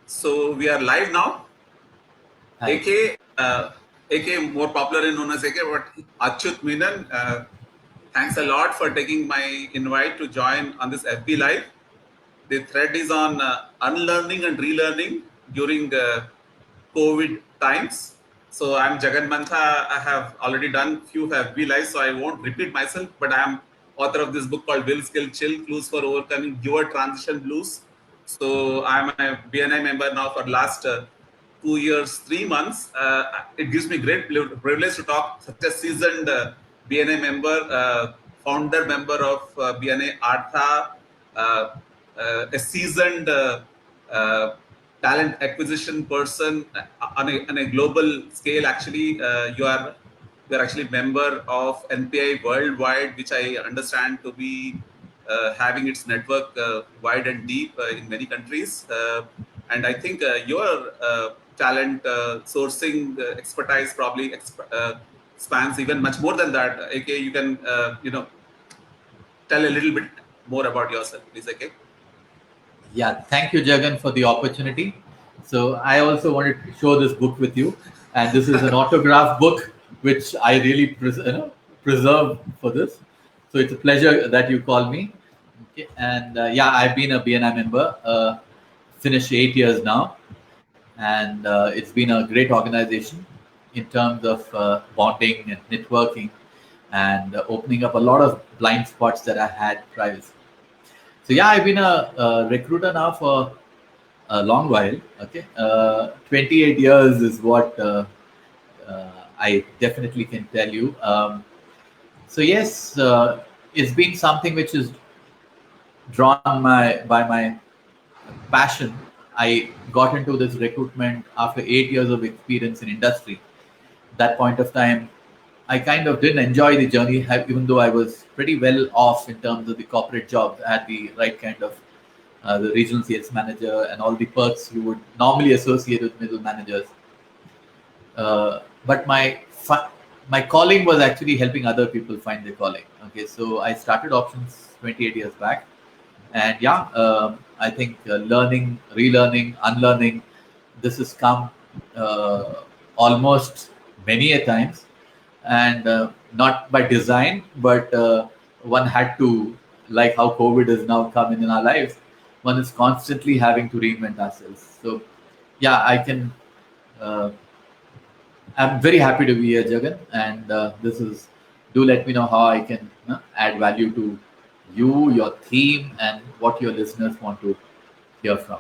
So we are live now. Hi. AK, more popularly known as AK, but Achyut Menon. Thanks a lot for taking my invite to join on this FB Live. The thread is on unlearning and relearning during COVID times. So I'm Jagan Mantha. I have already done few FB Lives, so I won't repeat myself, but I am author of this book called Will Skill Chill, Clues for Overcoming Your Transition Blues. So I'm a BNI member now for last 2 years, 3 months. It gives me great privilege to talk such a seasoned BNI member, founder member of BNI Artha, uh, a seasoned uh, talent acquisition person on a global scale. Actually, you are actually member of NPI worldwide, which I understand to be having its network wide and deep in many countries. And I think your talent sourcing expertise probably spans even much more than that. AK, you can tell a little bit more about yourself, please. AK. Yeah, thank you, Jagan, for the opportunity. So I also wanted to show this book with you, and this is an autograph book which I really preserve for this. So it's a pleasure that you call me. Okay. And yeah, I've been a BNI member, finished 8 years now, and it's been a great organization in terms of bonding and networking and opening up a lot of blind spots that I had previously. So yeah, I've been a recruiter now for a long while. Okay, 28 years is what I definitely can tell you. So yes, it's been something which is drawn by my passion. I got into this recruitment after 8 years of experience in industry. That point of time, I kind of didn't enjoy the journey, even though I was pretty well off in terms of the corporate jobs. I had the right kind of the regional sales manager and all the perks you would normally associate with middle managers. But my calling was actually helping other people find their calling. Okay, so I started options 28 years back, and yeah, I think learning, relearning, unlearning, this has come almost many a times, and not by design, but one had to, like how COVID has now come in our lives, one is constantly having to reinvent ourselves. So yeah, uh, I'm very happy to be here, Jagan, and this is, do let me know how I can add value to you, your theme, and what your listeners want to hear from.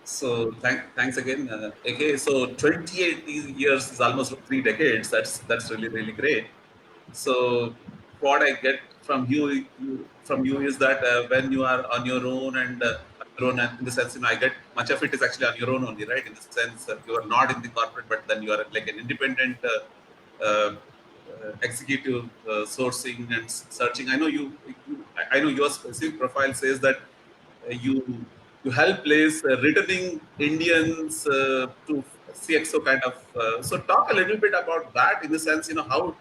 So thanks again, AK. So 28 years is almost 3 decades. That's really really great. So what I get from you is that when you are on your own and in the sense, I get much of it is actually on your own only, right? In the sense that you are not in the corporate, but then you are like an independent executive sourcing and searching. I know your specific profile says that you help place returning Indians to CXO kind of. So talk a little bit about that in the sense, how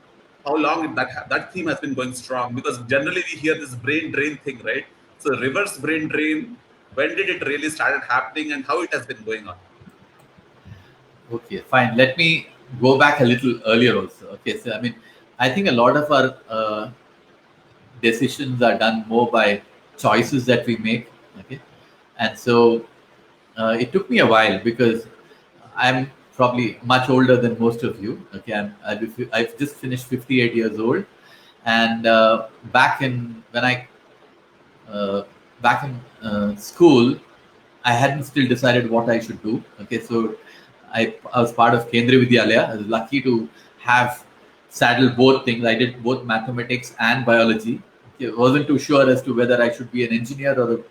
long that theme has been going strong, because generally we hear this brain drain thing, right? So reverse brain drain. When did it really started happening, and how it has been going on? Okay, fine. Let me go back a little earlier also. Okay, so I mean, I think a lot of our decisions are done more by choices that we make. Okay, and so it took me a while because I'm probably much older than most of you. Okay, I've just finished 58 years old, and back in when I uh, back in school, I hadn't still decided what I should do. Okay, so I was part of Kendriya Vidyalaya. I was lucky to have saddled both things. I did both mathematics and biology. Okay, wasn't too sure as to whether I should be an engineer or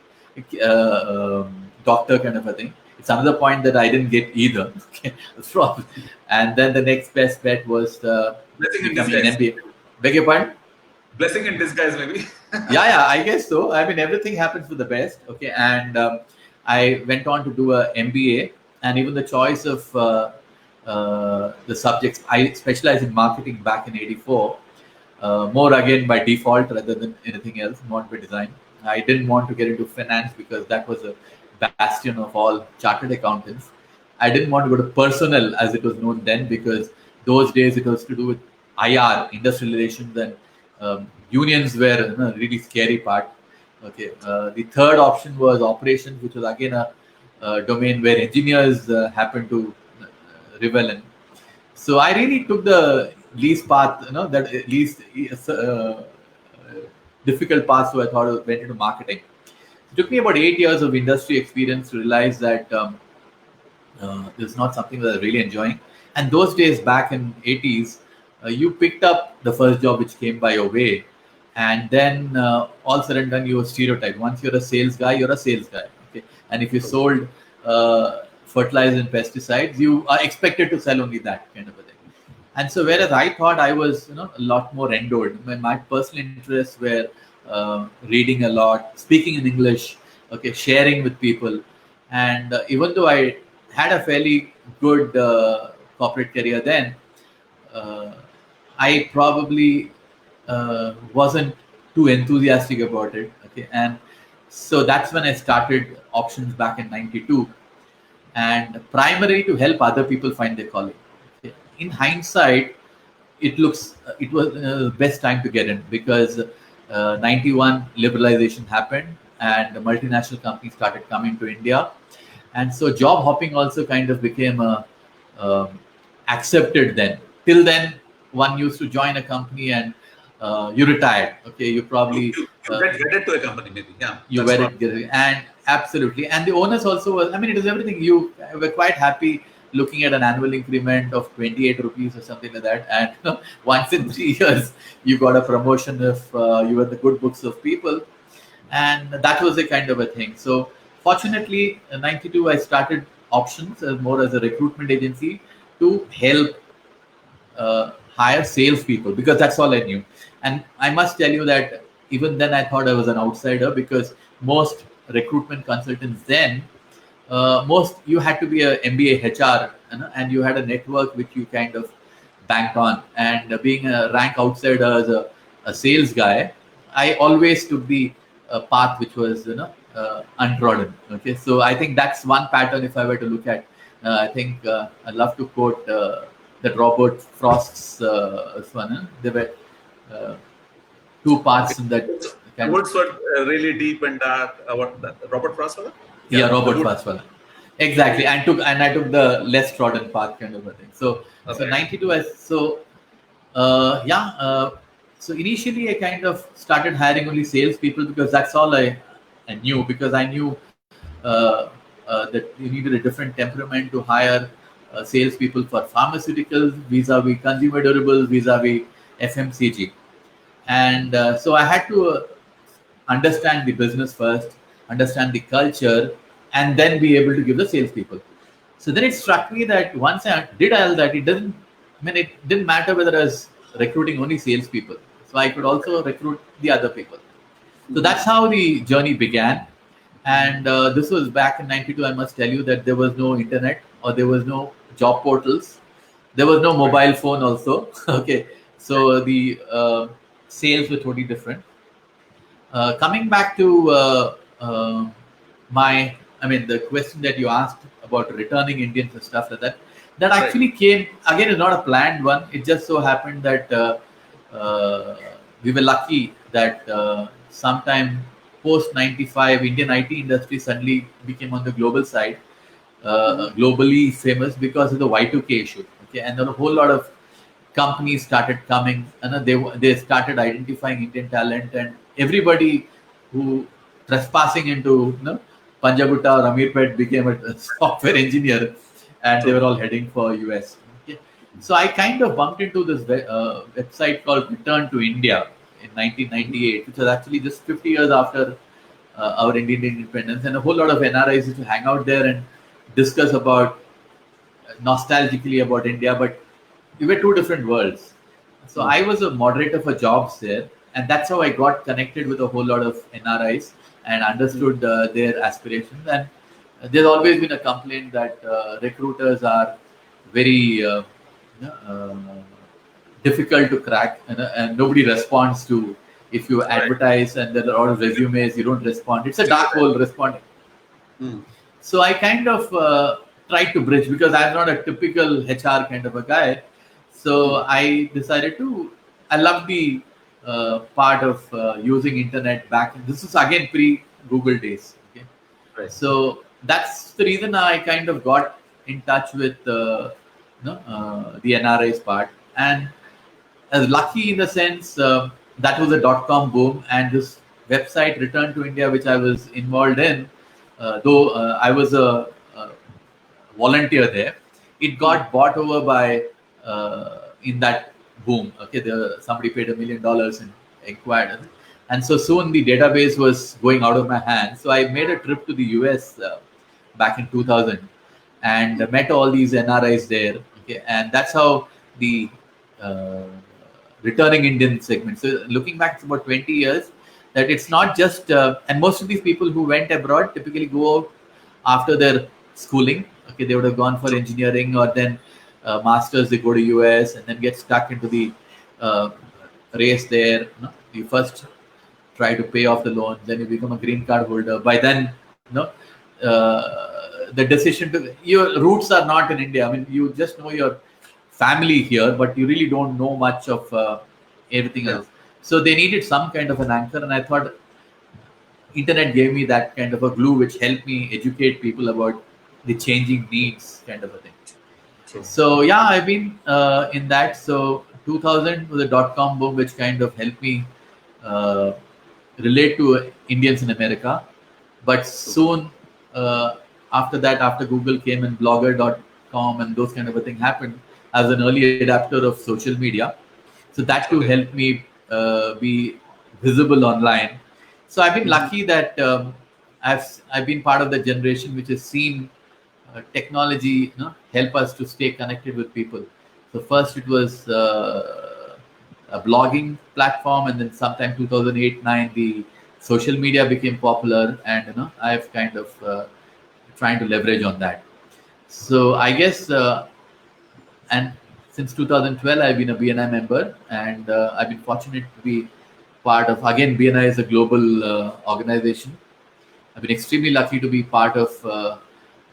a doctor kind of a thing. It's another point that I didn't get either. Okay, and then the next best bet was Blessing in becoming an disguise. MBA. Beg your pardon? Blessing in disguise, maybe. Yeah, I guess so. I mean, everything happens for the best. Okay, and I went on to do a MBA, and even the choice of the subjects. I specialized in marketing back in '84, more again by default rather than anything else, not by design. I didn't want to get into finance because that was a bastion of all chartered accountants. I didn't want to go to personnel as it was known then, because those days it was to do with IR, industrial relations, and unions were really scary part. Okay, the third option was operations, which was again a domain where engineers happen to revel in. So I really took the least path, that least difficult path. So I thought I went into marketing. It took me about 8 years of industry experience to realize that this is not something that I'm really enjoying. And those days back in 80s, you picked up the first job which came by your way, and then all said and done, you were stereotyped. Once you're a sales guy, you're a sales guy. Okay, and if you sold fertilizer and pesticides, you are expected to sell only that kind of a thing. And so, whereas I thought I was, a lot more endured, my personal interests were reading a lot, speaking in English, okay, sharing with people, and even though I had a fairly good corporate career then, uh, I probably wasn't too enthusiastic about it. Okay, and so that's when I started options back in '92, and primarily to help other people find their calling. Okay. In hindsight, it was the best time to get in, because 91 liberalization happened and the multinational companies started coming to India, and so job hopping also kind of became um, accepted then. Till then, one used to join a company and you retired. Okay, you probably You get wedded to a company, maybe. Yeah, you that's were what. it, and absolutely, and the owners also was. I mean, it was everything. You were quite happy looking at an annual increment of 28 rupees or something like that, and once in 3 years you got a promotion if you were the good books of people, and that was a kind of a thing. So fortunately, in '92 I started options as more as a recruitment agency to help hire salespeople, because that's all I knew. And I must tell you that even then I thought I was an outsider, because most recruitment consultants then, most you had to be a MBA HR, and you had a network which you kind of banked on. And being a rank outsider as a sales guy, I always took the path which was untrodden. Okay, so I think that's one pattern. If I were to look at, I think I love to quote that Robert Frost's one. There were uh, two parts in that The kind of. woods were really deep and dark. What Robert Frost was it? Yeah, Yeah, the Robert wood. Frost one. Exactly, Really. and I took the less trodden path kind of a thing. So Okay. 92 I so yeah so initially I kind of started hiring only salespeople, because that's all I knew, because I knew that you needed a different temperament to hire salespeople for pharmaceuticals vis-a-vis consumer durables vis-a-vis FMCG, and so I had to understand the business first, understand the culture, and then be able to give the salespeople. So then it struck me that once I did all that, it doesn't. I mean, it didn't matter whether I was recruiting only salespeople. So I could also recruit the other people. So Mhm. that's how the journey began. And this was back in '92. I must tell you that there was no internet, or there was no job portals. There was no Right. mobile phone also. Okay. So the sales were totally different. Coming back to I mean, the question that you asked about returning Indians and stuff like that, that Right. actually came again, is not a planned one. It just so happened that we were lucky that sometime post '95, Indian IT industry suddenly became on the global side, Mhm. globally famous because of the Y2K issue. Okay, and then a whole lot of companies started coming, and they started identifying Indian talent, and everybody who trespassing into Panjagutta or Amirpet became a software engineer, and they True. were all heading for US. Okay. So I kind of bumped into this website called Return to India in Mhm. 1998, which was actually just 50 years after our Indian independence, and a whole lot of NRIs used to hang out there and discuss about nostalgically about India, but we were two different worlds. So Mhm. I was a moderator for jobs there, and that's how I got connected with a whole lot of NRIs and Mhm. understood their aspirations. And there's always been a complaint that recruiters are very difficult to crack, and nobody responds to if you Right. advertise and there are a lot of resumes, you don't respond. It's a Till the dark time. hole responding. Mm. So I kind of tried to bridge because I'm not a typical HR kind of a guy. So Mm. I decided to. I love the part of using internet back. This is again pre Google days. Okay, Right. so that's the reason I kind of got in touch with the NRI's part, and as lucky in the sense that was a .com boom, and this website Return to India, which I was involved in, though I was a volunteer there, it Mm. got bought over by in that boom. Okay, somebody paid $1 million and acquired it, and so soon the database was going out of my hands. So I made a trip to the US back in 2000 and Mm. met all these NRIs there. Okay, and that's how the uh, returning Indian segment. So looking back, it's about 20 years. That it's not just and most of these people who went abroad typically go out after their schooling. Okay, they would have gone for True. engineering or then masters. They go to US and then get stuck into the uh, race there. You first try to pay off the loan, then you become a green card holder. By then, the decision to your roots are not in India. I mean, you just know your family here, but you really don't know much of everything Yeah. else. So they needed some kind of an anchor, and I thought internet gave me that kind of a glue, which helped me educate people about the changing needs, kind of a thing. True. So yeah, I've been in that. So 2000 was a .com boom, which kind of helped me uh, relate to Indians in America. But True. soon after that, after Google came and Blogger.com and those kind of a thing happened, as an early adapter of social media. So that too Okay. helped me be visible online. So I've been Mhm. lucky that I've been part of the generation which has seen technology help us to stay connected with people. So first it was a blogging platform, and then sometime 2008-9 the social media became popular, and I've kind of trying to leverage on that. So I guess and since 2012 I've been a BNI member, and I've been fortunate to be part of, again, BNI is a global organization. I've been extremely lucky to be part of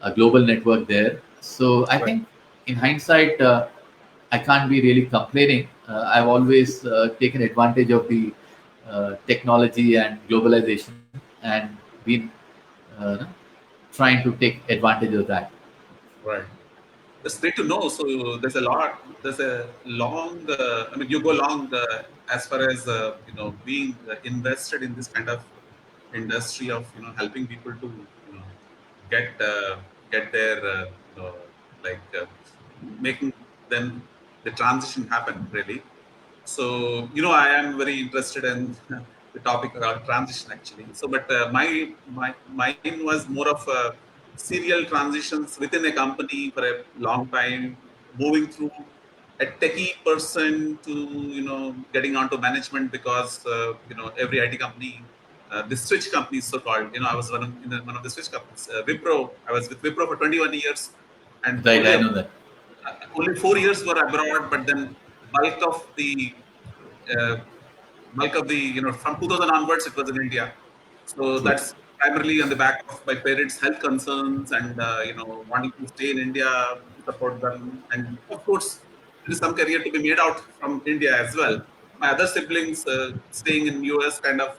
a global network there. So I Right. think, in hindsight, I can't be really complaining. I've always taken advantage of the technology and globalization, and been uh, trying to take advantage of that. Right. It's great to know. So there's a lot. There's a long. I mean, you go long as far as being invested in this kind of industry of helping people to get get their like making them the transition happen really. So I am very interested in the topic around transition actually. So, but mine was more of a serial transitions within a company for a long time, moving through a techie person to getting onto management because every IT company, the switch companies so called. I was one of the switch companies. Wipro. I was with Wipro for 21 years, and Right, I know that. only 4 years were abroad. But then bulk of the uh, from 2000 onwards it was in India. So True. that's primarily on the back of my parents' health concerns and wanting to stay in India to support them. And of course, there is some career to be made out from India as well. My other siblings staying in US kind of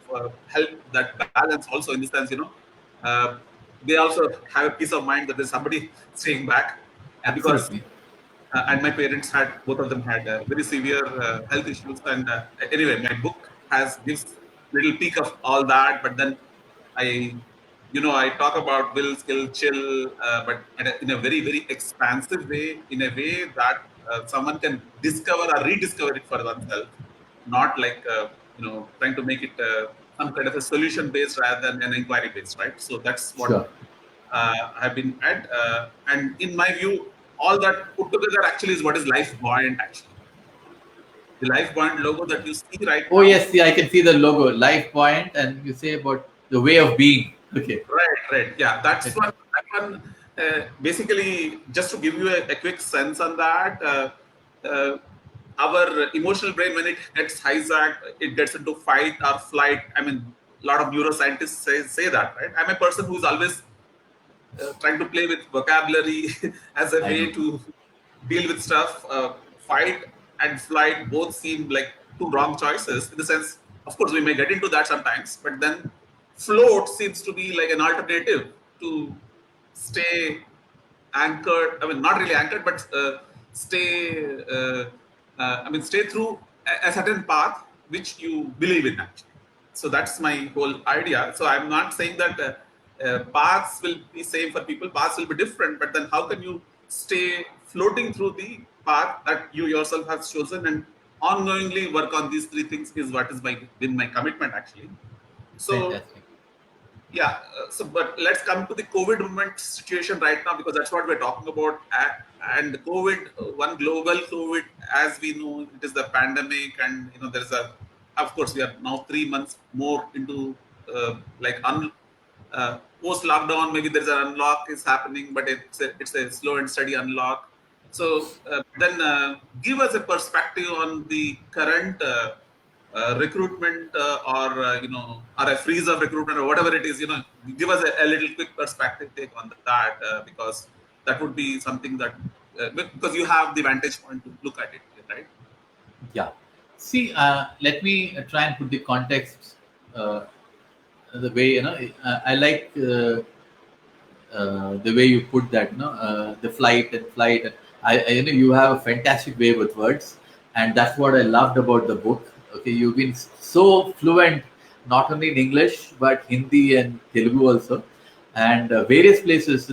help that balance also, in the sense, uh, they also have a peace of mind that there's somebody staying back because Absolutely. and my parents had, both of them had very severe health issues. And anyway, my book has gives little peek of all that. But then I talk about will, skill, chill, but in a very very expansive way, in a way that someone can discover or rediscover it for oneself, not like trying to make it some kind of a solution based rather than an inquiry based, right? So that's what Sure. have been at. And in my view, all that put together actually is what is Life Buoyant actually. The Life Buoyant logo that you see right Oh now. yes, see, I can see the logo, Life Point, and you say about the way of being. Okay. Right, right. Yeah, that's Okay. one. That one basically, just to give you a quick sense on that, uh, our emotional brain, when it gets hijacked, it gets into fight or flight. I mean, a lot of neuroscientists say that, right? I'm a person who's always trying to play with vocabulary as a I way know. to deal with stuff. Fight and flight both seem like two wrong choices. In the sense, of course, we may get into that sometimes, but then float seems to be like an alternative to stay anchored. I mean, not really anchored, but stay. I mean, stay through a certain path which you believe in. Actually, so that's my whole idea. So I'm not saying that paths will be same for people. Paths will be different, but then how can you stay floating through the path that you yourself have chosen and ongoingly work on these three things is what is my been my commitment actually. So Fantastic. yeah, so but let's come to the COVID moment situation right now because that's what we're talking about. And COVID, one global COVID, as we know, it is the pandemic, and there is of course, we are now 3 months more into like post lockdown. Maybe there's an unlock is happening, but it's a slow and steady unlock. So then, give us a perspective on the current. Recruitment or a freeze of recruitment or whatever it is, give us a little quick perspective take on that, because that would be something that because you have the vantage point to look at it, right? Yeah. See, let me try and put the context the way I like the way you put that, the flight and flight. You have a fantastic way with words, and that's what I loved about the book. Okay, you've been so fluent, not only in English but Hindi and Telugu also, and various places.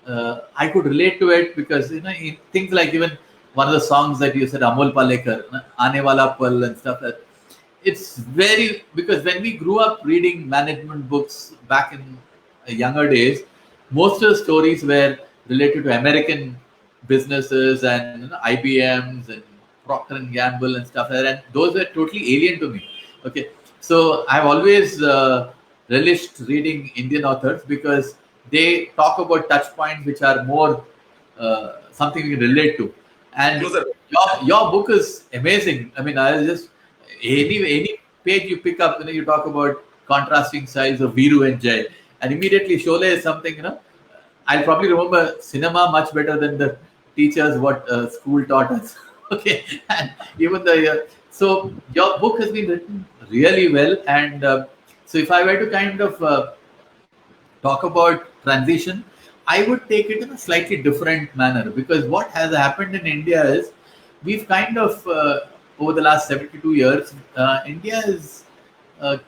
I could relate to it because in things like even one of the songs that you said, Amol Palekar, Aane Wala Pal and stuff. It's very because when we grew up reading management books back in younger days, most of the stories were related to American businesses and IBMs and Procter and Gamble and stuff like that. And those were totally alien to me. Okay, so I've always relished reading Indian authors because they talk about touch points which are more something we can relate to. And Closer. your book is amazing. I mean, I just any page you pick up, you talk about contrasting styles of Viru and Jay, and immediately Sholay is something. I'll probably remember cinema much better than the teachers what school taught us. Okay, and even the so your book has been written really well, and so if I were to kind of talk about transition, I would take it in a slightly different manner because what has happened in India is we've kind of over the last 72 years, India has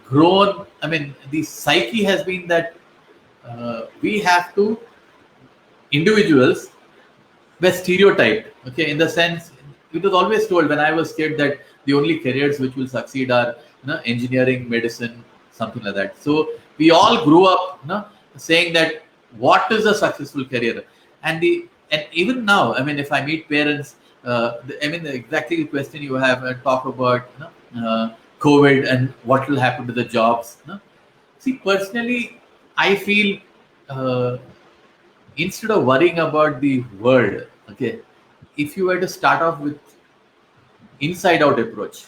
grown. I mean, the psyche has been that we have to individuals were stereotyped. Okay, in the sense it was always told when I was kid that the only careers which will succeed are engineering, medicine, something like that. So we all grew up saying that what is a successful career, and even now, I mean, if I meet parents, I mean exactly the question you have talk about COVID and what will happen to the jobs. See, personally, I feel. Instead of worrying about the world, okay, if you were to start off with inside out approach,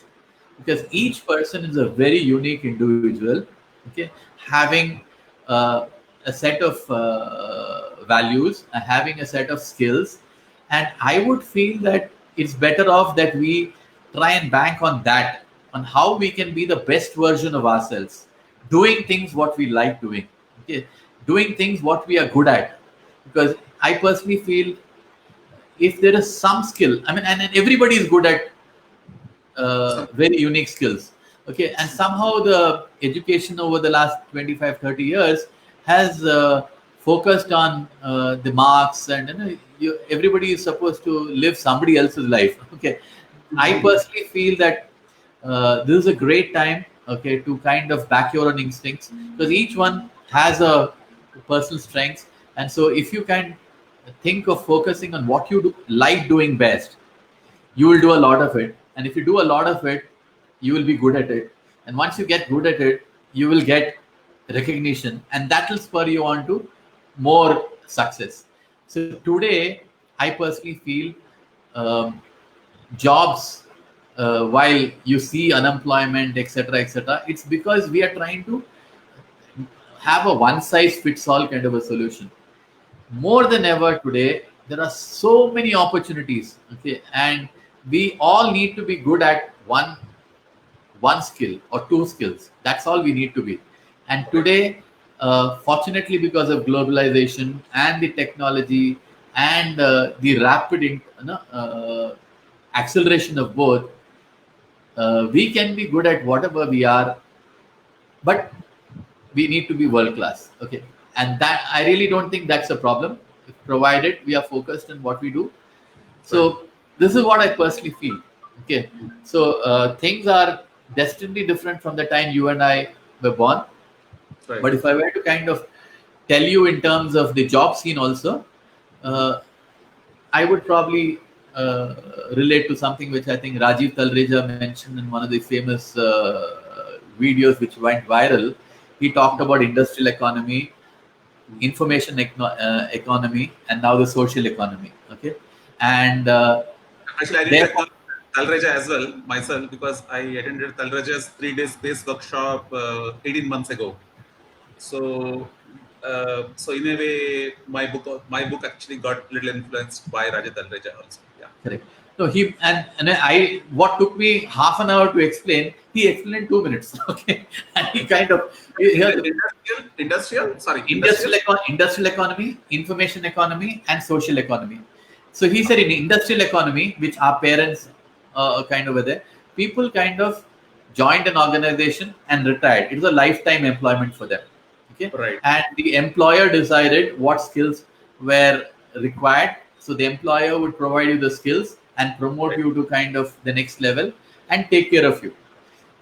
because each person is a very unique individual, okay, having a set of values, having a set of skills, and I would feel that it's better off that we try and bank on that, on how we can be the best version of ourselves, doing things what we like doing, okay, doing things what we are good at, because I personally feel if there is some skill, I mean, and everybody is good at Some very unique skills. Okay, and somehow the education over the last 25, 30 years has focused on the marks, and everybody is supposed to live somebody else's life. Okay, I personally feel that this is a great time, okay, to kind of back your own instincts because each one has a personal strengths, and so if you can think of focusing on what you like doing best, you will do a lot of it, and if you do a lot of it, you will be good at it, and once you get good at it, you will get recognition, and that will spur you on to more success. So today I personally feel um, jobs, while you see unemployment, etc., it's because we are trying to have a one size fits all kind of a solution. more than ever today, there are so many opportunities. Okay, and we all need to be good at one skill or two skills. That's all we need to be. And today, fortunately, because of globalization and the technology and the rapid acceleration of both, we can be good at whatever we are, but we need to be world class. Okay, and that I really don't think that's a problem, provided we are focused on what we do. Right. So this is what I personally feel. Okay, so things are destined different from the time you and I were born. Right. But if I were to kind of tell you in terms of the job scene also, uh, I would probably relate to something which I think Rajiv Talreja mentioned in one of the famous videos which went viral. He talked about industrial economy, information economy, and now the social economy. Okay, and Actually, I didn't therefore, acknowledge Talreja as well myself because I attended Talreja's 3 days space workshop 18 months ago. So in a way, my book actually got little influenced by Raja Talreja also. Yeah. correct. No, he and I. What took me half an hour to explain, he explained in 2 minutes. Okay, and he kind of here Industrial. industrial economy, information economy, and social economy. So he said in industrial economy, which our parents kind of were there, people kind of joined an organization and retired. It was a lifetime employment for them. Okay, Right. and the employer decided what skills were required. So the employer would provide you the skills and promote Right. you to kind of the next level and take care of you.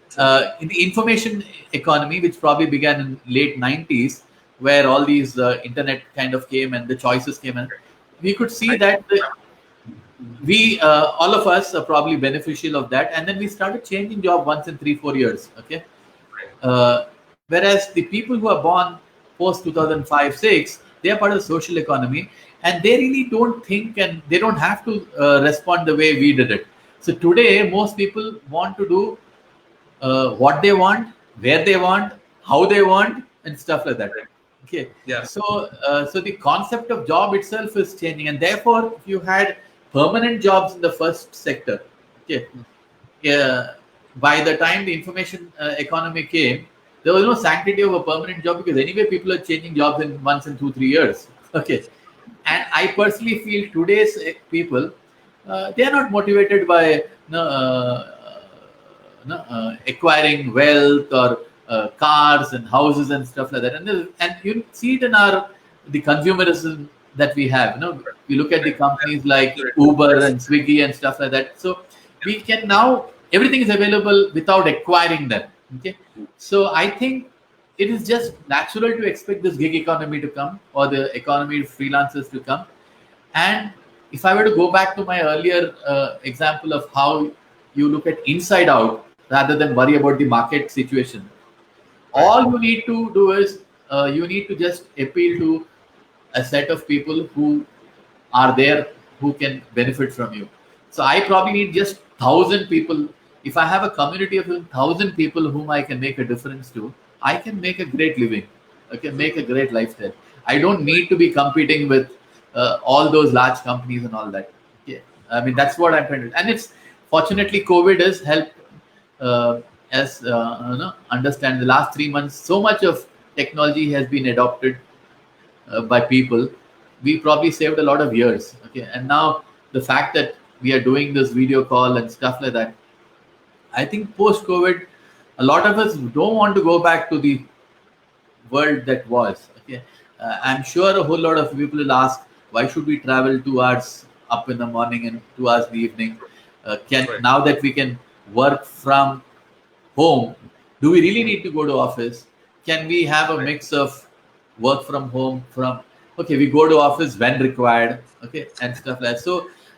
True. In the information economy, which probably began in late 90s, where all these internet kind of came and the choices came in, we could see I, that we all of us are probably beneficial of that, and then we started changing job once in 3 4 years. Okay, right. whereas the people who are born post 2005 6, they are part of the social economy, and they really don't think and they don't have to respond the way we did it. So today most people want to do what they want, where they want, how they want, and stuff like that. Right. Okay, Yeah. so the concept of job itself is changing, and therefore, if you had permanent jobs in the first sector, okay, yeah, by the time the information economy came, there was no sanctity of a permanent job because anyway, people are changing jobs in once in 2 3 years. Okay, and I personally feel today's people, they are not motivated by acquiring wealth or cars and houses and stuff like that. And you see it in our the consumerism that we have. We look at the Right. companies like Absolutely. Uber Yes. and Swiggy and stuff like that. So we can now everything is available without acquiring them. Okay, so I think it is just natural to expect this gig economy to come or the economy of freelancers to come. And if I were to go back to my earlier example of how you look at inside out rather than worry about the market situation, Right. all you need to do is you need to just appeal to a set of people who are there who can benefit from you. So I probably need just 1,000 people. If I have a community of 1,000 people whom I can make a difference to, I can make a great living. I can make a great lifestyle. I don't need to be competing with all those large companies and all that. Yeah, I mean that's what I'm trying to. And it's fortunately COVID has helped uh, us understand the last 3 months. So much of technology has been adopted by people, we probably saved a lot of years. Okay, and now the fact that we are doing this video call and stuff like that, I think post COVID, a lot of us don't want to go back to the world that was. Okay, I'm sure a whole lot of people will ask, why should we travel 2 hours up in the morning and 2 hours in the evening? Can Right. now that we can work from home, do we really need to go to office? Can we have a Right. mix of work from home from okay, we go to office when required, okay, and stuff like that. So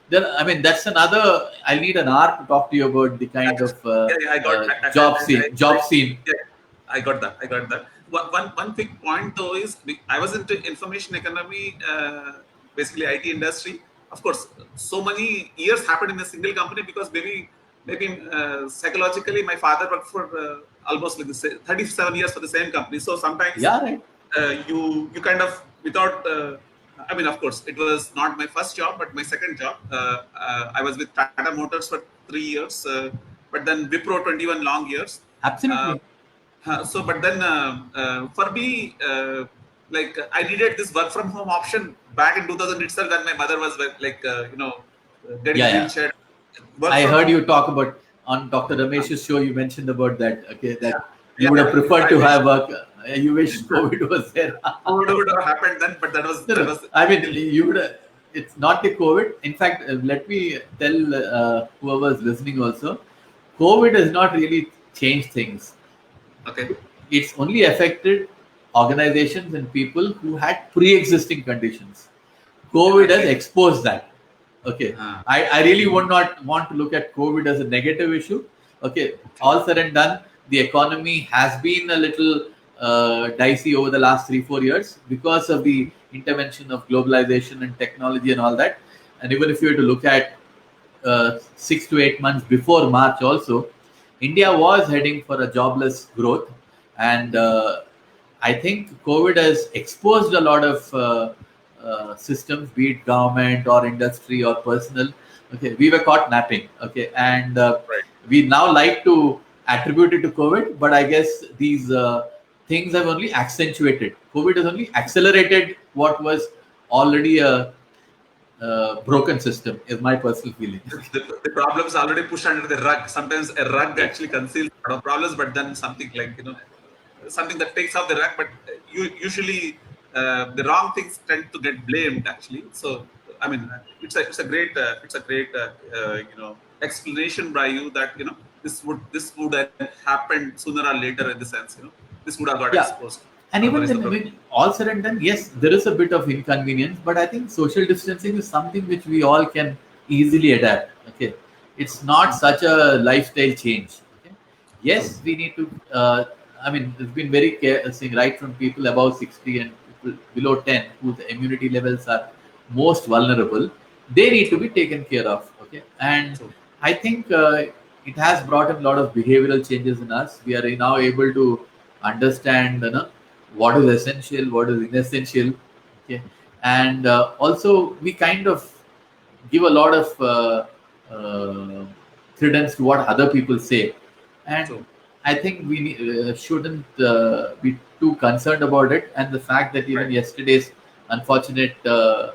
then I mean that's another I need an hour to talk to you about the kind of Yeah, yeah, I got. job scene. Yeah, I got that. I got that. One quick point though is I was into information economy, basically IT industry. Of course, so many years happened in a single company because maybe psychologically my father worked for almost like 37 years for the same company. So sometimes Yeah, right. you kind of without I mean, of course, it was not my first job, but my second job. I was with Tata Motors for 3 years, but then Wipro 21 long years. Uh, Absolutely. but then for me, I needed this work from home option back in 2000 itself when my mother was getting Yeah, yeah. wheelchair. Work I from heard home. you talk about on Dr. Ramesh's show. You mentioned about that. Okay, that you Yeah, would have yeah. preferred I to wish have work. You wish COVID was there. would have happened then, but that was No, that no. was I mean, still you would. It's not the COVID. In fact, let me tell whoever is listening also, COVID has not really changed things. okay. It's only affected organizations and people who had pre-existing conditions. Yeah, COVID has agree. exposed that. Okay. Uh, I really would not want to look at COVID as a negative issue. Okay. True. All said and done, the economy has been a little dicey over the last 3, 4 years because of the intervention of globalization and technology and all that. And even if you were to look at 6 to 8 months before March, also, India was heading for a jobless growth. And I think COVID has exposed a lot of systems, be it government or industry or personal. Okay, we were caught napping. Okay, and Right. we now like to attribute it to COVID, but I guess these things have only accentuated. COVID has only accelerated what was already a broken system, is my personal feeling. The problems already pushed under the rug. Sometimes a rug Yeah. actually conceals a lot of problems, but then something something that takes off the rug. But usually the wrong things tend to get blamed actually. So I mean, it's a great explanation by you that this would have happened sooner or later in the sense this would have got Yeah. exposed. And Whatever even is the then, I problem. mean, all said and done, yes, there is a bit of inconvenience, but I think social distancing is something which we all can easily adapt. Okay. It's not such a lifestyle change. Okay. True. Yes, we need to, I mean, it's been very saying right from people above 60 and people below 10 whose immunity levels are most vulnerable, they need to True. be taken care of. Okay. And True. I think it has brought in a lot of behavioral changes in us. We are now able to understand, what is essential, what is inessential. Okay. And also we kind of give a lot of credence to what other people say, and True. I think we shouldn't be too concerned about it. And the fact that even Right. yesterday's unfortunate uh,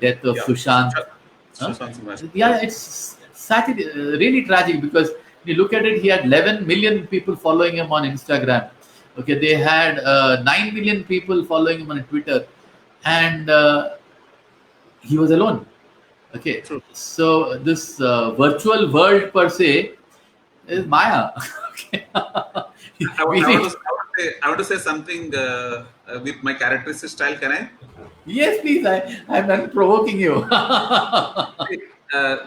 death of Yeah. Sushant, huh? Sushant Singh Rajput. Yeah, Yes. it's really tragic because when you look at it, he had 11 million people following him on Instagram. Okay, they had 9 million people following him on Twitter, and he was alone. Okay, True. so this virtual world per se is Maya. Okay. I want to We, say something with my characteristic style. Can I? yes, please. I'm not provoking you. Uh,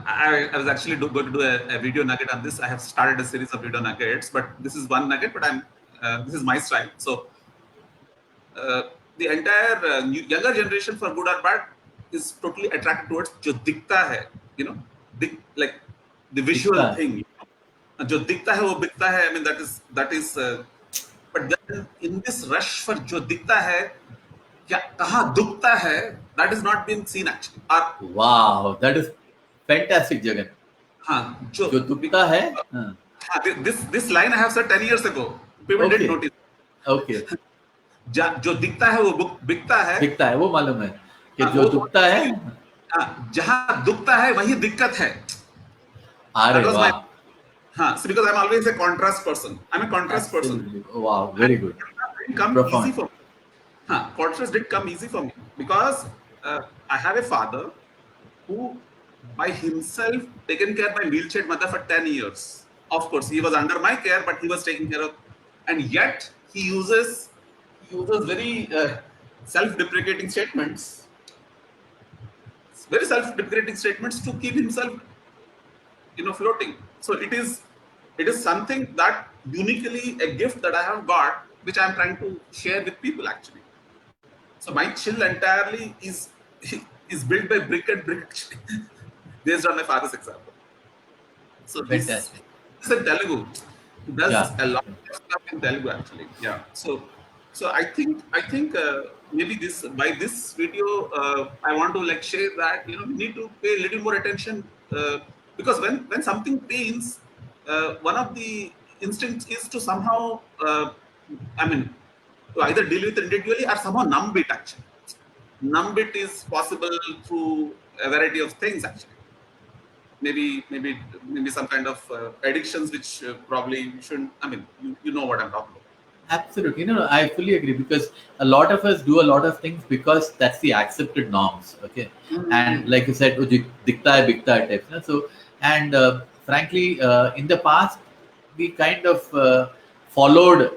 I was actually going to do a video nugget on this. I have started a series of video nuggets, but this is one nugget. But this is my style. So uh, the entire younger generation, for good or bad, is totally attracted towards जो दिखता है, like the visual Dikta. thing. जो दिखता है वो बिकता है. I mean that is. But then in this rush for जो दिखता है, क्या कहाँ दुखता है, that is not being seen actually. Wow, that is fantastic, Jagan. हाँ जो जो दुखता है, हाँ, हाँ, this line I have said 10 years ago. People didn't okay, notice. okay. जो दिखता है वो बिकता है. दिखता है वो मालूम है कि हाँ, जो दुखता है. जहाँ दुखता है वही दिक्कत है. अरे That was my वाह, so because I'm always a contrast person. I'm a contrast person. absolutely. Wow, And very good, contrast didn't come easy profound. for me. Contrast did come easy for me because I have a father who by himself taken care of my wheelchair mother for 10 years. Of course, he was under my care, but he was taking care of, and yet he uses very self-deprecating statements, very self-deprecating statements to keep himself floating. So it is something that uniquely a gift that I have got, which I'm trying to share with people actually. So my chill entirely is built by brick and brick actually, based on my father's example. So he's Fantastic. in Telugu. He does Yeah. a lot of stuff in Telugu actually. Yeah. So So I think maybe this by this video I want to like share that we need to pay a little more attention, because when something pains, one of the instincts is to somehow I mean to either deal with it individually or somehow numb it. Actually, numb it is possible through a variety of things. Actually, maybe some kind of addictions which probably shouldn't. I mean, you know what I'm talking about. Absolutely. I fully agree because a lot of us do a lot of things because that's the accepted norms. Okay. And Mm-hmm. like you said, dikta hai, bikta hai types. So, and frankly, in the past, we kind of followed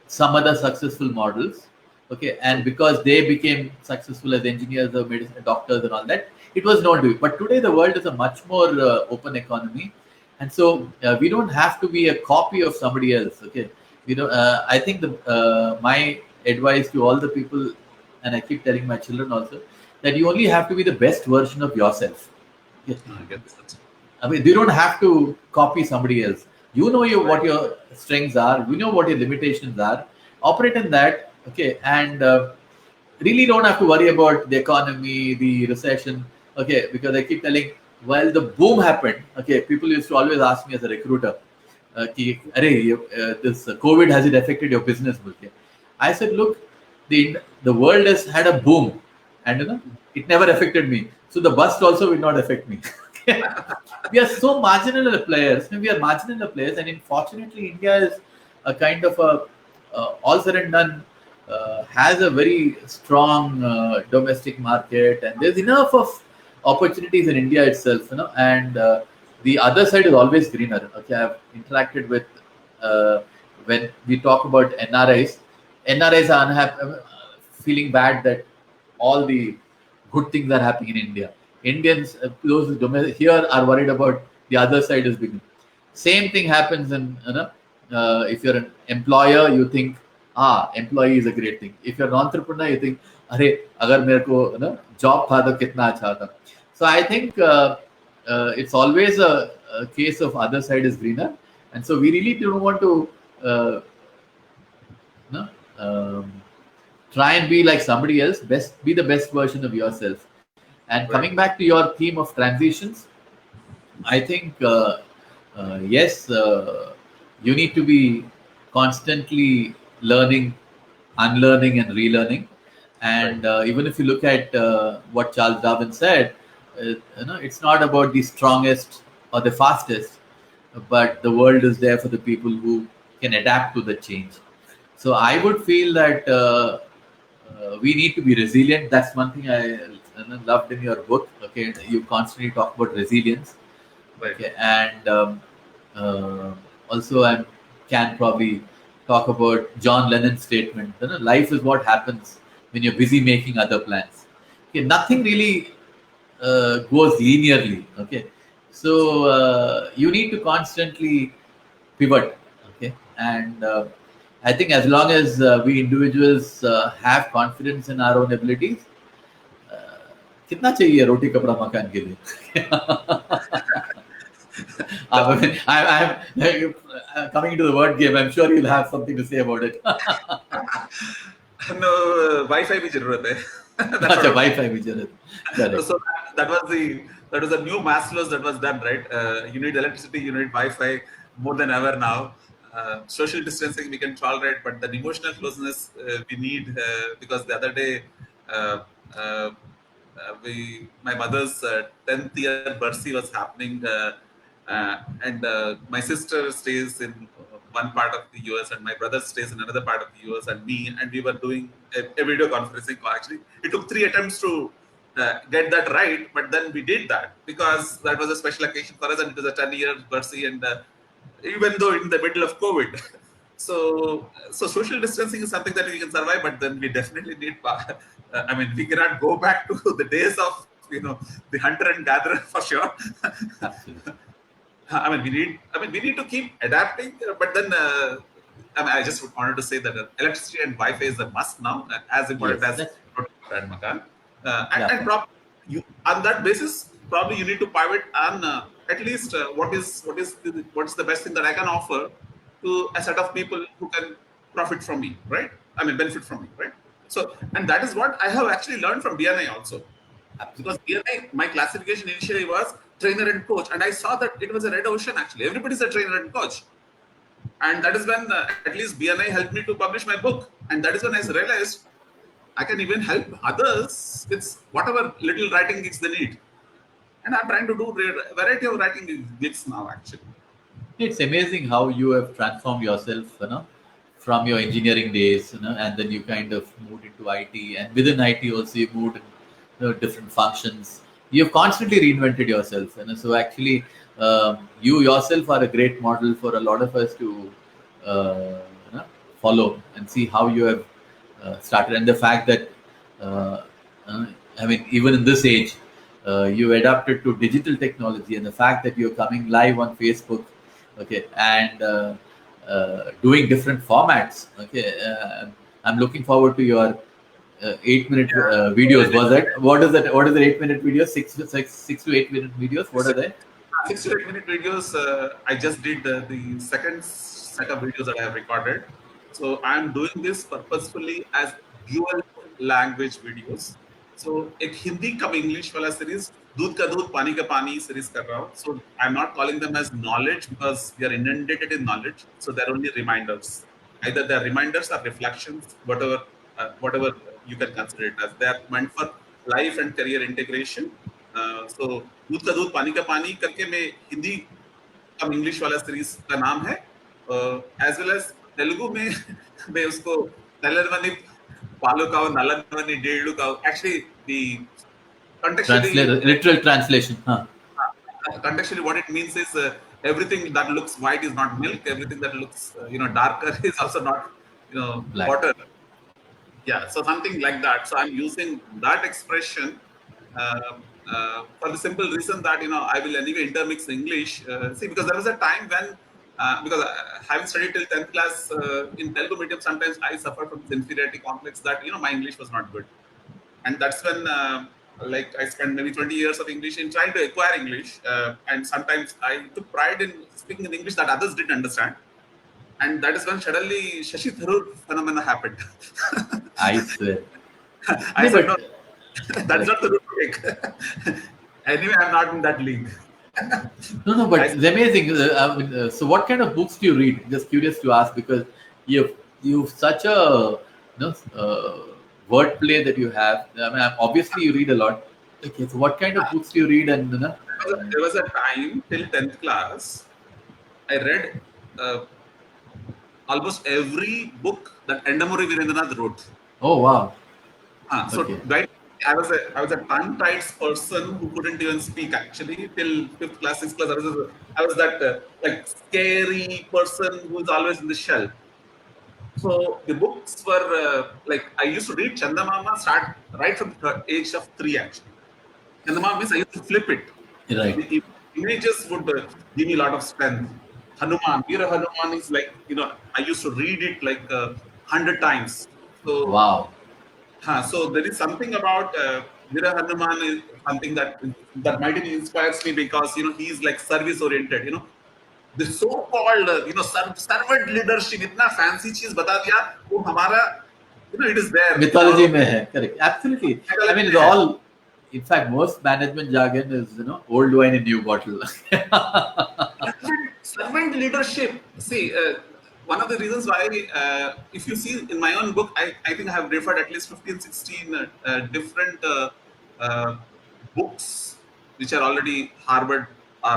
some other successful models. Okay. And True. because they became successful as engineers or medicine doctors and all that, it was known to be. But today, the world is a much more open economy. And so we don't have to be a copy of somebody else. Okay, I think the my advice to all the people, and I keep telling my children also, that you only have to be the best version of yourself. Okay? I get that. I mean, you don't have to copy somebody else. You know Right. what your strengths are. You know what your limitations are. Operate in that. Okay, and really don't have to worry about the economy, the recession. Okay, because I keep telling, while the boom happened, okay, people used to always ask me as a recruiter, "Arey, this COVID, has it affected your business?" बोल के. I said, look, the world has had a boom, and it never affected me. So the bust also will not affect me. We are so marginal players. We are marginal players, and unfortunately, India is a kind of a all said and done has a very strong domestic market, and there's enough of opportunities in India itself, and the other side is always greener. Okay, I've interacted with when we talk about NRIs. NRIs are unhappy, feeling bad that all the good things are happening in India. Indians, those here are worried about the other side is big. Same thing happens in, if you're an employer, you think, employee is a great thing. If you're an entrepreneur, you think, अरे अगर मेरे को job था तो कितना अच्छा था. So I think it's always a case of other side is greener, and so we really don't want to uh, you know, um, try and be like somebody else. Be the best version of yourself. And coming Right. back to your theme of transitions, I think yes, you need to be constantly learning, unlearning, and relearning. Right. And even if you look at what Charles Darwin said, it's not about the strongest or the fastest, but the world is there for the people who can adapt to the change. So I would feel that we need to be resilient. That's one thing I loved in your book. Okay, you constantly talk about resilience. Right. Okay, and uh, also I can probably talk about John Lennon's statement. Life is what happens when you're busy making other plans. Okay, nothing really goes linearly. Okay, so you need to constantly pivot. Okay, and I think as long as we individuals have confidence in our own abilities, कितना चाहिए रोटी कपड़ा मकान के लिए. I The- mean, I'm coming into the word game. I'm sure you'll have something to say about it. no, Wi-Fi भी जरूरत है. That's what अच्छा, I'm saying. वाईफाई भी जरूरत. Correct. So that was the new Maslow's that was done, right? You need electricity, you need Wi-Fi more than ever now. Social distancing we can tolerate, but the emotional closeness we need, because the other day uh, uh, my mother's 10th year birthday was happening, and my sister stays in one part of the US and my brother stays in another part of the US, and me, and we were doing a video conferencing call. Actually, it took 3 attempts to get that right, but then we did that because that was a special occasion for us, and it was a 10-year birthday, and even though in the middle of COVID. So social distancing is something that we can survive, but then we definitely need. I mean, we cannot go back to the days of the hunter and gatherer for sure. Absolutely. I mean, we need to keep adapting, but then I just wanted to say that electricity and Wi-Fi is a must now, as important Yes. as That's roti and makan. yeah. And you on that basis, probably you need to pivot on at least what's the best thing that I can offer to a set of people who can profit from me, right? I mean, benefit from me, right? So, and that is what I have actually learned from BNI also, because Absolutely. BNI, my classification initially was trainer and coach, and I saw that it was a red ocean. Actually, everybody's a trainer and coach, and that is when at least BNI helped me to publish my book, and that is when I True. realized I can even help others with whatever little writing gigs they need. And I'm trying to do variety of writing gigs now, actually. It's amazing how you have transformed yourself, from your engineering days, and then you kind of moved into IT, and within IT also you moved in, different functions. You've constantly reinvented yourself, so actually, you yourself are a great model for a lot of us to, you know, follow and see how you have started, and the fact that, uh, uh, I mean, even in this age, you adapted to digital technology, and the fact that you're coming live on Facebook, okay, and doing different formats, okay. I'm looking forward to your 8 minute videos. Was that what is that? What is the 8 minute videos? 6 to 8 minute videos. What are they? 6 to 8 minute videos. I just did the second set of videos that I have recorded. So I'm doing this purposefully as dual language videos. So एक हिंदी कम English वाला series, दूध का दूध पानी का पानी series कर रहा हूँ. So I'm not calling them as knowledge because we are inundated in knowledge. So they're only reminders. Either they're reminders or reflections, whatever you can consider it as. They are meant for life and career integration. So दूध का दूध पानी का पानी करके मैं हिंदी कम English वाला series का नाम है, एज वेल एज तेलुगु में मैं उसको नलनवनी पालुकाव नलनवनी डेडुकाव actually the contextually Translate literal translation, huh? contextually what it means is everything that looks white is not milk, everything that looks darker is also not Black. water. Yeah, so something like that. So I'm using that expression for the simple reason that I will anyway intermix English. See, because there was a time when because having studied till 10th class in Telugu medium, sometimes I suffered from this inferiority complex that my English was not good, and that's when like I spent maybe 20 years of English in trying to acquire English, and sometimes I took pride in speaking in English that others didn't understand, and that is when suddenly Shashi Tharoor phenomena happened. I swear. I No, said, but no, that's correct. not the route to take. Anyway, I'm not in that league. No, no, but I it's amazing. I mean, so, what kind of books do you read? Just curious to ask because you've such a wordplay that you have. I mean, obviously you read a lot. Okay, so what kind of books do you read? And there was a time till 10th class, I read uh, almost every book that Endamuri Virendranath wrote. oh wow, So okay, right, I was a tongue-tied person who couldn't even speak actually till fifth class, sixth class. I was that like scary person who is always in the shell. So the books were like I used to read Chandamama start right from the age of 3 actually. Chandamama means I used to flip it. right, The images would give me a lot of strength. Hanuman, Veera Hanuman is like I used to read it like 100 times. So wow, so there is something about Veera Hanuman is something that might inspires me because he is like service oriented. The so-called servant leadership इतना fancy चीज बता दिया वो हमारा it is there in our mythology में है, correct, absolutely. I mean, psychology it's में है. all. In fact, most management jargon is old wine in new bottle. Servant leadership. See, one of the reasons why, if you see in my own book, I think I have referred at least 15, 16 different books which are already Harvard or,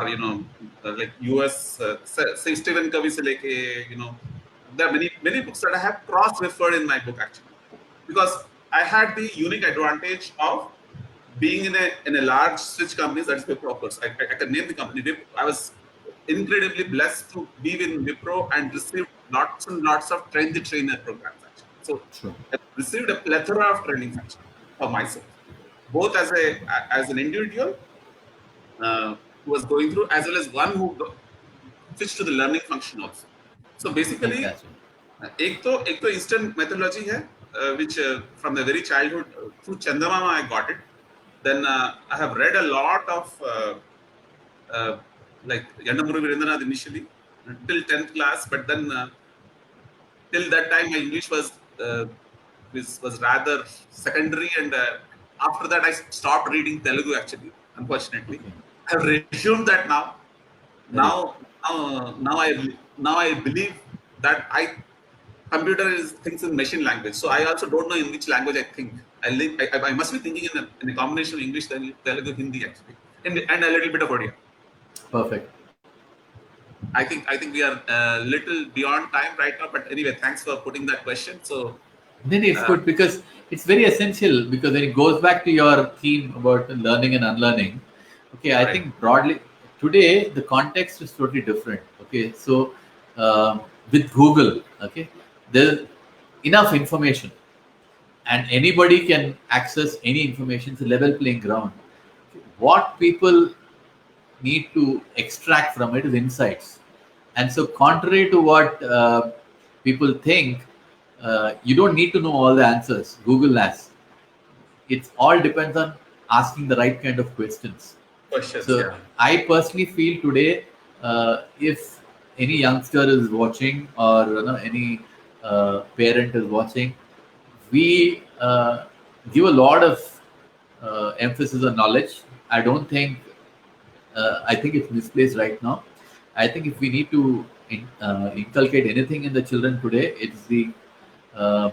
like US, say Stephen Covey se leke, there are many books that I have cross-referred in my book actually. Because I had the unique advantage of being in a large switch company that is Wipro, of course. I can name the company. I was incredibly blessed to be in Wipro and received lots and lots of train the trainer programs actually. So True. I received a plethora of trainings actually for myself, both as an individual who was going through, as well as one who switched to the learning function also. So basically, Fantastic. एक तो instant methodology है, which from the very childhood through Chandamama I got it. Then I have read a lot of uh, like Yandamuru Virendranath initially till 10th class, but then till that time my English was uh, was rather secondary, and after that I stopped reading Telugu. Actually, unfortunately, Okay. I have resumed that now. Very good. Now I believe that I computer is thinks in machine language. So I also don't know in which language I think. I must be thinking in a combination of English, Telugu, Hindi actually, and a little bit of Odia. Perfect. I think we are a little beyond time right now, but anyway, thanks for putting that question. So Then it's uh, good because it's very essential because when it goes back to your theme about learning and unlearning. Okay, I right, think broadly today the context is totally different. Okay, so with Google, okay, there's enough information and anybody can access any information. It's a level playing ground. What people need to extract from it is insights. And so, contrary to what people think, you don't need to know all the answers. Google has. It all depends on asking the right kind of questions. questions, So, yeah. I personally feel today, if any youngster is watching or any parent is watching, we give a lot of emphasis on knowledge. I don't think I think it's misplaced right now. I think if we need to inculcate anything in the children today, it's the uh,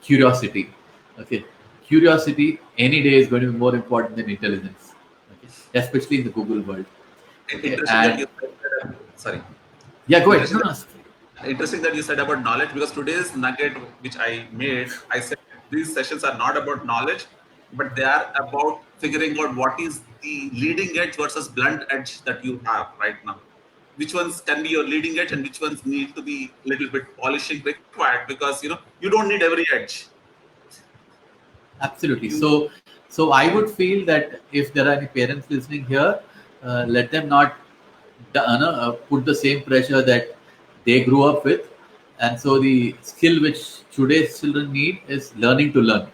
curiosity. Okay, curiosity any day is going to be more important than intelligence. Okay, especially in the Google world. Okay, Interesting that and you said sorry. yeah, go ahead. Interesting No, that, no. interesting that you said about knowledge, because today's nugget which I made, I said these sessions are not about knowledge, but they are about figuring out what is the leading edge versus blunt edge that you have right now. Which ones can be your leading edge and which ones need to be a little bit polishing required, because you don't need every edge. Absolutely. You So I would feel that if there are any parents listening here, let them not put the same pressure that they grew up with. And so the skill which today's children need is learning to learn.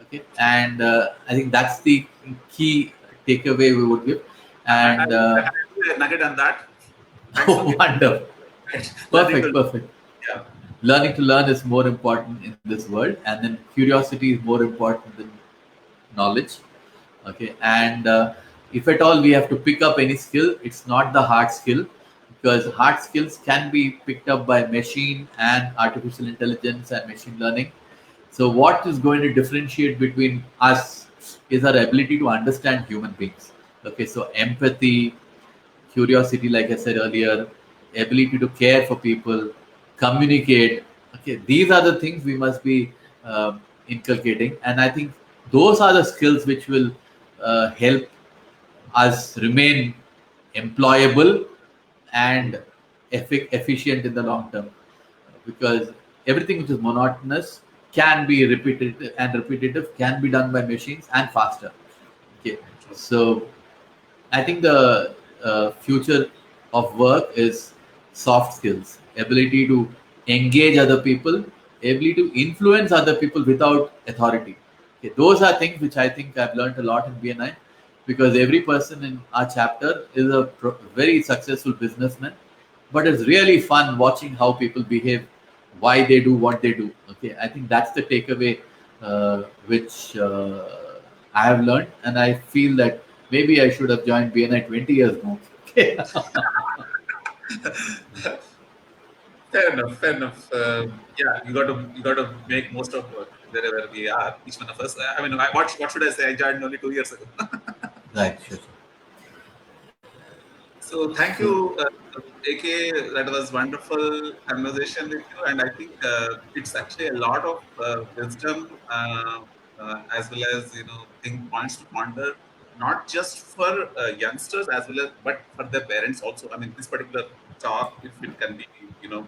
Okay, and I think that's the key takeaway we would give. I And would have a nugget on that. Thanks for giving me wonderful, learning to perfect, perfect. yeah. Learning to learn is more important in this world, and then curiosity is more important than knowledge. Okay, and if at all we have to pick up any skill, it's not the hard skill, because hard skills can be picked up by machine and artificial intelligence and machine learning. So what is going to differentiate between us is our ability to understand human beings. Okay, so empathy, curiosity, like I said earlier, ability to care for people, communicate. Okay, these are the things we must be inculcating, and I think those are the skills which will help us remain employable and efficient in the long term. Because everything which is monotonous can be repeated, and repetitive can be done by machines and faster. Okay, so I think the future of work is soft skills, ability to engage other people, ability to influence other people without authority. Okay, those are things which I think I've learned a lot in BNI, because every person in our chapter is a very successful businessman, but it's really fun watching how people behave, why they do what they do. Okay, I think that's the takeaway which I have learned, and I feel that maybe I should have joined BNI 20 years ago. Okay. Fair enough. Fair enough. Yeah, you got to make most of wherever we are. Each one of us. I mean, what should I say? I joined only 2 years ago. Right, sure, sure. So thank So, you, AK. That was wonderful conversation with you, and I think it's actually a lot of wisdom, as well as think points to ponder, not just for youngsters as well as but for their parents also. I mean, this particular talk, if it can be you know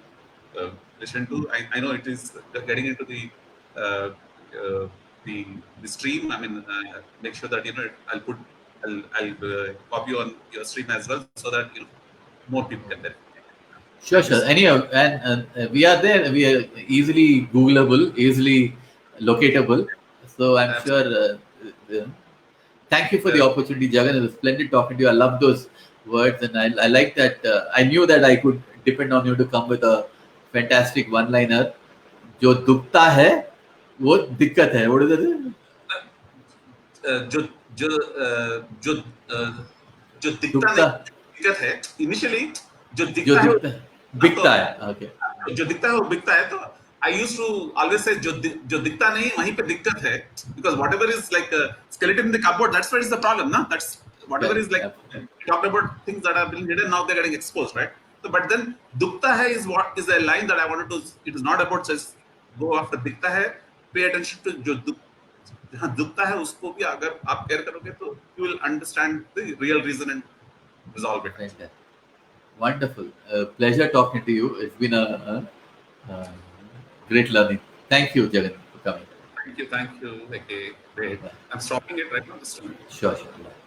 listened to, I know it is getting into uh, uh, the stream. I mean, make sure that I'll copy on your stream as well, so that more people can benefit. sure, Thank you sure. so much. Anyhow, and we are there. We are easily Googleable, easily locatable. So I'm sure. Absolutely. Thank you for the Uh, opportunity, Jagan. It was splendid talking to you. I love those words, and I like that. I knew that I could depend on you to come with a fantastic one-liner, जो दुखता है वो दिक्कत है, what is it? जो जो जो जो दिखता नहीं दुखता, दिक्कत है इनिशियली, जो जो दिखता है दिखता ना तो बिकता है, ओके, जो दिखता है वो बिकता है, तो आई यूज टू ऑलवेज से जो दिखता नहीं वहीं पे दिक्कत है, because what ever is like skeleton in the cupboard, that's what is the problem, ना that's whatever is correct, like talked about things that are being hidden, now they're getting exposed, right? So but then dukta hai is what is a line that I wanted to, it is not about just go after dikta hai, pay attention to जो जहाँ दुखता है उसको भी अगर आप care करोगे तो you will understand the real reason and resolve it. fantastic, wonderful, pleasure talking to you. It's been a great learning. Thank you, Jagan, for coming. Thank you, thank you. Okay, great. Bye. I'm stopping it right now. Just a minute. Sure, sure. Bye.